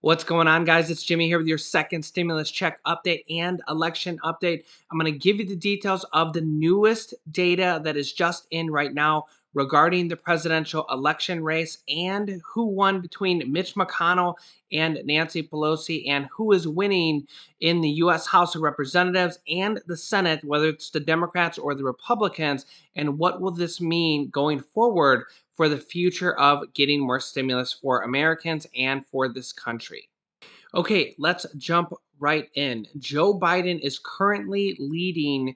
What's going on, guys? It's Jimmy here with your second stimulus check update and election update. I'm going to give you the details of the newest data that is just in right now regarding the presidential election race and who won between Mitch McConnell and Nancy Pelosi and who is winning in the U.S. House of Representatives and the Senate, whether it's the Democrats or the Republicans, and what will this mean going forward for the future of getting more stimulus for Americans and for this country. Okay, let's jump right in. Joe Biden is currently leading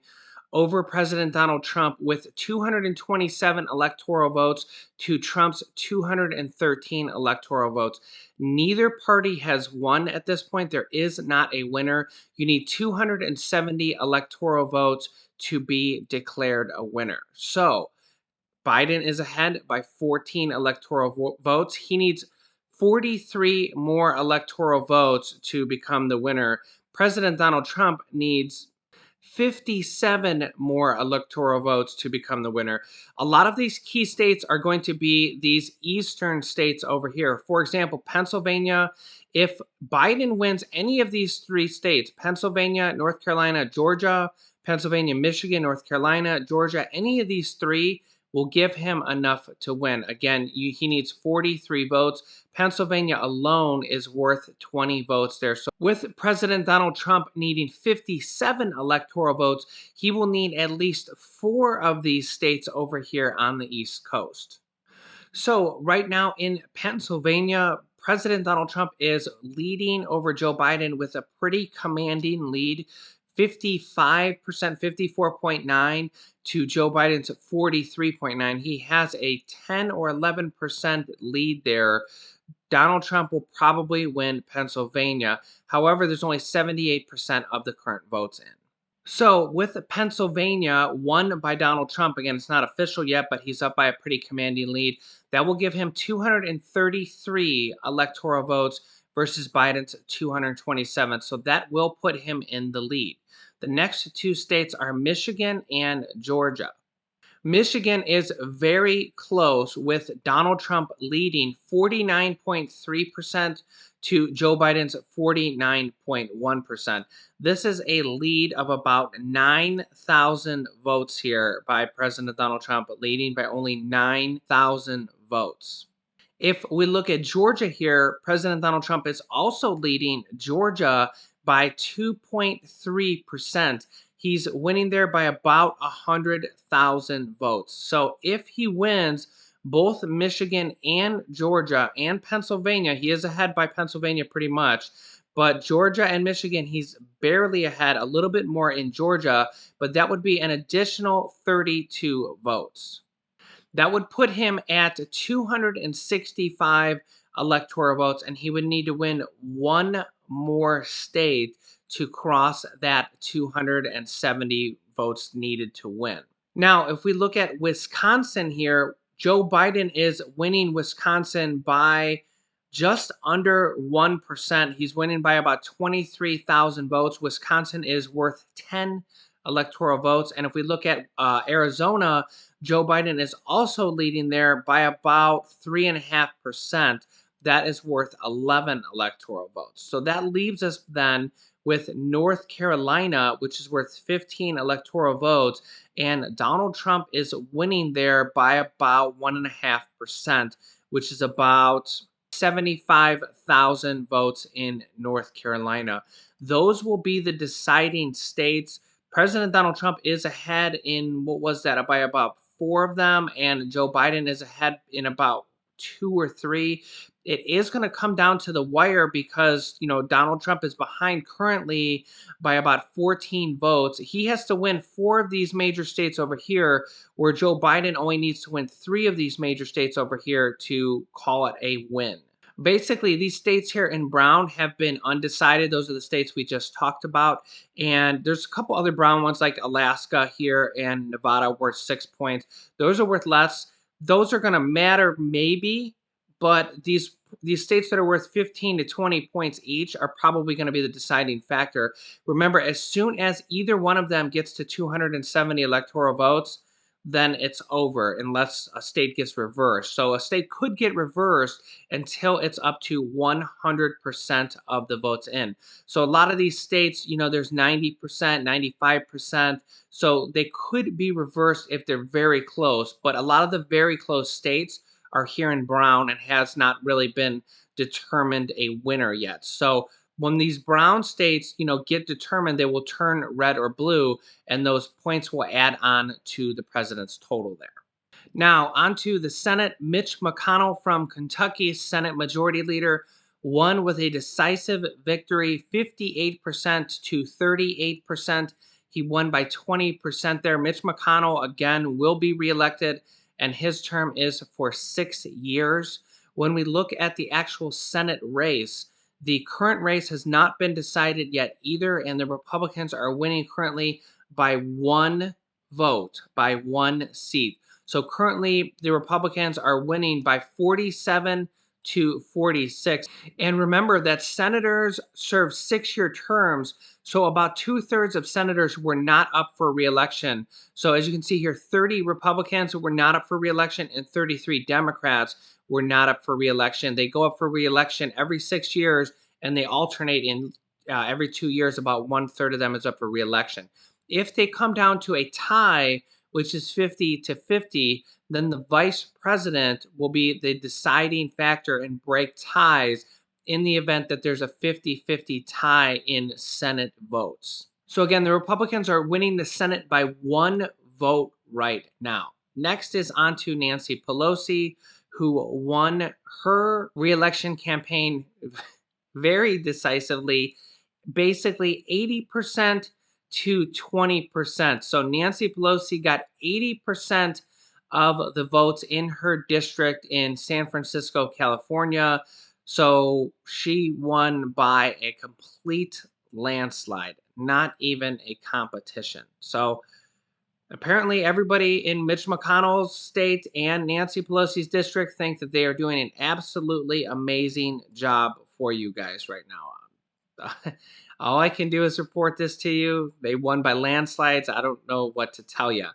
over President Donald Trump with 227 electoral votes to Trump's 213 electoral votes. Neither party has won at this point. There is not a winner. You need 270 electoral votes to be declared a winner. So, Biden is ahead by 14 electoral votes. He needs 43 more electoral votes to become the winner. President Donald Trump needs 57 more electoral votes to become the winner. A lot of these key states are going to be these eastern states over here. For example, Pennsylvania. If Biden wins any of these three states, Pennsylvania, North Carolina, Georgia, Pennsylvania, Michigan, North Carolina, Georgia, any of these three will give him enough to win. Again, he needs 43 votes. Pennsylvania alone is worth 20 votes there. So with President Donald Trump needing 57 electoral votes, he will need at least 4 of these states over here on the East Coast. So right now in Pennsylvania, President Donald Trump is leading over Joe Biden with a pretty commanding lead, 55%, 54.9 to Joe Biden's 43.9. He has a 10 or 11% lead there. Donald Trump will probably win Pennsylvania. However, there's only 78% of the current votes in. So with Pennsylvania won by Donald Trump, again, it's not official yet, but he's up by a pretty commanding lead. That will give him 233 electoral votes versus Biden's 227. So that will put him in the lead. The next two states are Michigan and Georgia. Michigan is very close with Donald Trump leading 49.3% to Joe Biden's 49.1%. This is a lead of about 9,000 votes here by President Donald Trump, leading by only 9,000 votes. If we look at Georgia here, President Donald Trump is also leading Georgia by 2.3%. He's winning there by about 100,000 votes. So if he wins both Michigan and Georgia and Pennsylvania, he is ahead by Pennsylvania pretty much. But Georgia and Michigan, he's barely ahead, a little bit more in Georgia, but that would be an additional 32 votes. That would put him at 265 electoral votes, and he would need to win one more state to cross that 270 votes needed to win. Now, if we look at Wisconsin here, Joe Biden is winning Wisconsin by just under 1%. He's winning by about 23,000 votes. Wisconsin is worth 10 electoral votes. And if we look at Arizona, Joe Biden is also leading there by about 3.5%. That is worth 11 electoral votes. So that leaves us then with North Carolina, which is worth 15 electoral votes, and Donald Trump is winning there by about 1.5%, which is about 75,000 votes in North Carolina. Those will be the deciding states. President Donald Trump is ahead in, what was that, by about 4 of them, and Joe Biden is ahead in about 2 or 3. It is going to come down to the wire because, Donald Trump is behind currently by about 14 votes. He has to win 4 of these major states over here, where Joe Biden only needs to win 3 of these major states over here to call it a win. Basically, these states here in brown have been undecided. Those are the states we just talked about. And there's a couple other brown ones like Alaska here and Nevada worth 6 points. Those are worth less. Those are going to matter maybe, but these states that are worth 15 to 20 points each are probably going to be the deciding factor. Remember, as soon as either one of them gets to 270 electoral votes, then it's over unless a state gets reversed. So a state could get reversed until it's up to 100% of the votes in. So a lot of these states, there's 90%, 95%. So they could be reversed if they're very close. But a lot of the very close states are here in brown and has not really been determined a winner yet. So when these brown states, get determined, they will turn red or blue, and those points will add on to the president's total there. Now, on to the Senate. Mitch McConnell from Kentucky, Senate Majority Leader, won with a decisive victory, 58% to 38%. He won by 20% there. Mitch McConnell, again, will be reelected, and his term is for 6 years. When we look at the actual Senate race, the current race has not been decided yet either, and the Republicans are winning currently by one vote, by one seat. So currently, the Republicans are winning by 47 to 46. And remember that senators serve 6-year terms. So about 2/3 of senators were not up for reelection. So as you can see here, 30 Republicans were not up for reelection and 33 Democrats were not up for reelection. They go up for reelection every 6 years, and they alternate in every 2 years. About 1/3 of them is up for reelection. If they come down to a tie, which is 50 to 50, then the vice president will be the deciding factor and break ties in the event that there's a 50-50 tie in Senate votes. So again, the Republicans are winning the Senate by one vote right now. Next is on to Nancy Pelosi, who won her reelection campaign very decisively, basically 80% to 20%. So Nancy Pelosi got 80% of the votes in her district in San Francisco, California. So she won by a complete landslide, not even a competition. So apparently everybody in Mitch McConnell's state and Nancy Pelosi's district think that they are doing an absolutely amazing job for you guys right now. All I can do is report this to you. They won by landslides. I don't know what to tell you.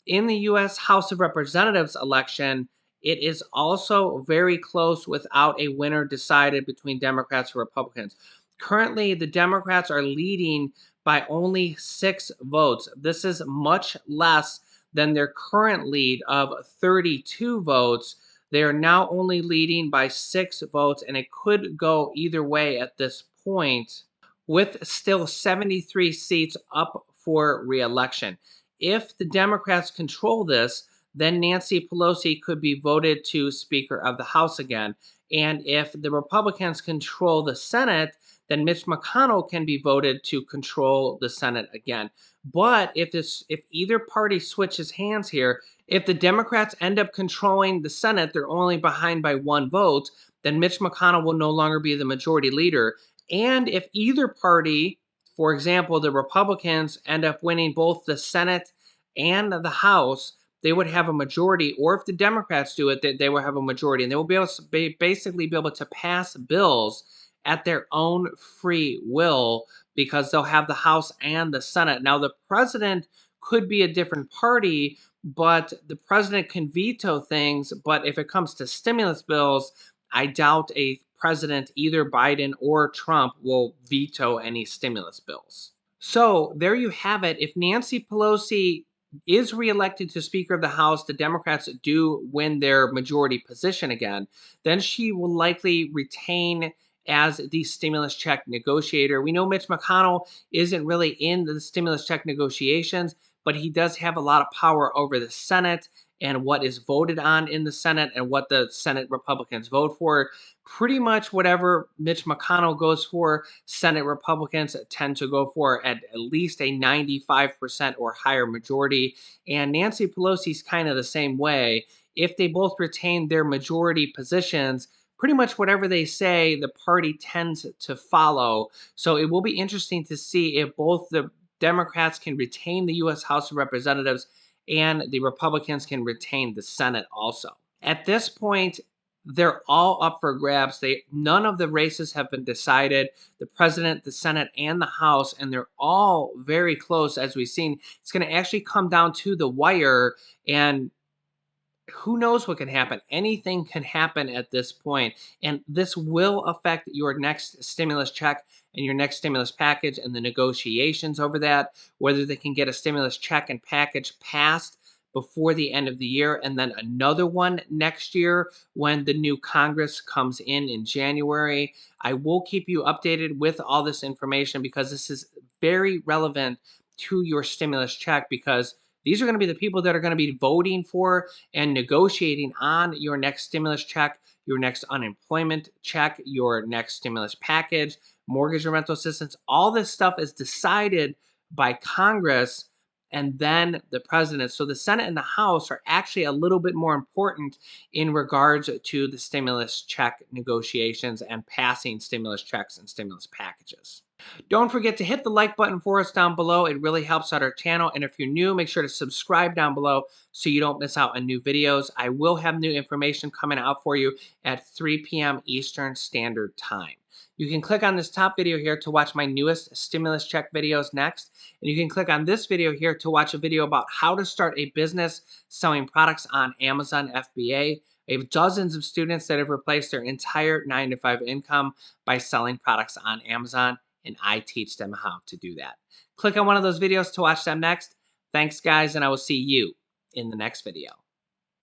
In the U.S. House of Representatives election, it is also very close without a winner decided between Democrats and Republicans. Currently, the Democrats are leading by only 6 votes. This is much less than their current lead of 32 votes. They are now only leading by 6 votes, and it could go either way at this point, with still 73 seats up for re-election. If the Democrats control this, then Nancy Pelosi could be voted to Speaker of the House again. And if the Republicans control the Senate, then Mitch McConnell can be voted to control the Senate again. But if either party switches hands here, if the Democrats end up controlling the Senate, they're only behind by 1 vote, then Mitch McConnell will no longer be the majority leader. And if either party, for example, the Republicans, end up winning both the Senate and the House, they would have a majority. Or if the Democrats do it, they will have a majority, and they will be able to basically be able to pass bills at their own free will because they'll have the House and the Senate. Now, the president could be a different party, but the president can veto things. But if it comes to stimulus bills, I doubt a president, either Biden or Trump, will veto any stimulus bills. So there you have it. If Nancy Pelosi is reelected to Speaker of the House, the Democrats do win their majority position again, then she will likely retain as the stimulus check negotiator. We know Mitch McConnell isn't really in the stimulus check negotiations, but he does have a lot of power over the Senate and what is voted on in the Senate and what the Senate Republicans vote for. Pretty much whatever Mitch McConnell goes for, Senate Republicans tend to go for at least a 95% or higher majority. And Nancy Pelosi's kind of the same way. If they both retain their majority positions, pretty much whatever they say, the party tends to follow. So it will be interesting to see if both the Democrats can retain the U.S. House of Representatives and the Republicans can retain the Senate also. At this point, They're all up for grabs. None of the races have been decided. The president, the Senate, and the House, and they're all very close as we've seen. It's going to actually come down to the wire, and who knows what can happen? Anything can happen at this point, and this will affect your next stimulus check and your next stimulus package and the negotiations over that, whether they can get a stimulus check and package passed before the end of the year and then another one next year when the new Congress comes in January. I will keep you updated with all this information because this is very relevant to your stimulus check, because these are going to be the people that are going to be voting for and negotiating on your next stimulus check, your next unemployment check, your next stimulus package, mortgage or rental assistance. All this stuff is decided by Congress and then the president. So the Senate and the House are actually a little bit more important in regards to the stimulus check negotiations and passing stimulus checks and stimulus packages. Don't forget to hit the like button for us down below. It really helps out our channel. And if you're new, make sure to subscribe down below so you don't miss out on new videos. I will have new information coming out for you at 3 p.m. Eastern Standard Time. You can click on this top video here to watch my newest stimulus check videos next. And you can click on this video here to watch a video about how to start a business selling products on Amazon FBA. I have dozens of students that have replaced their entire 9-to-5 income by selling products on Amazon, and I teach them how to do that. Click on one of those videos to watch them next. Thanks, guys, and I will see you in the next video.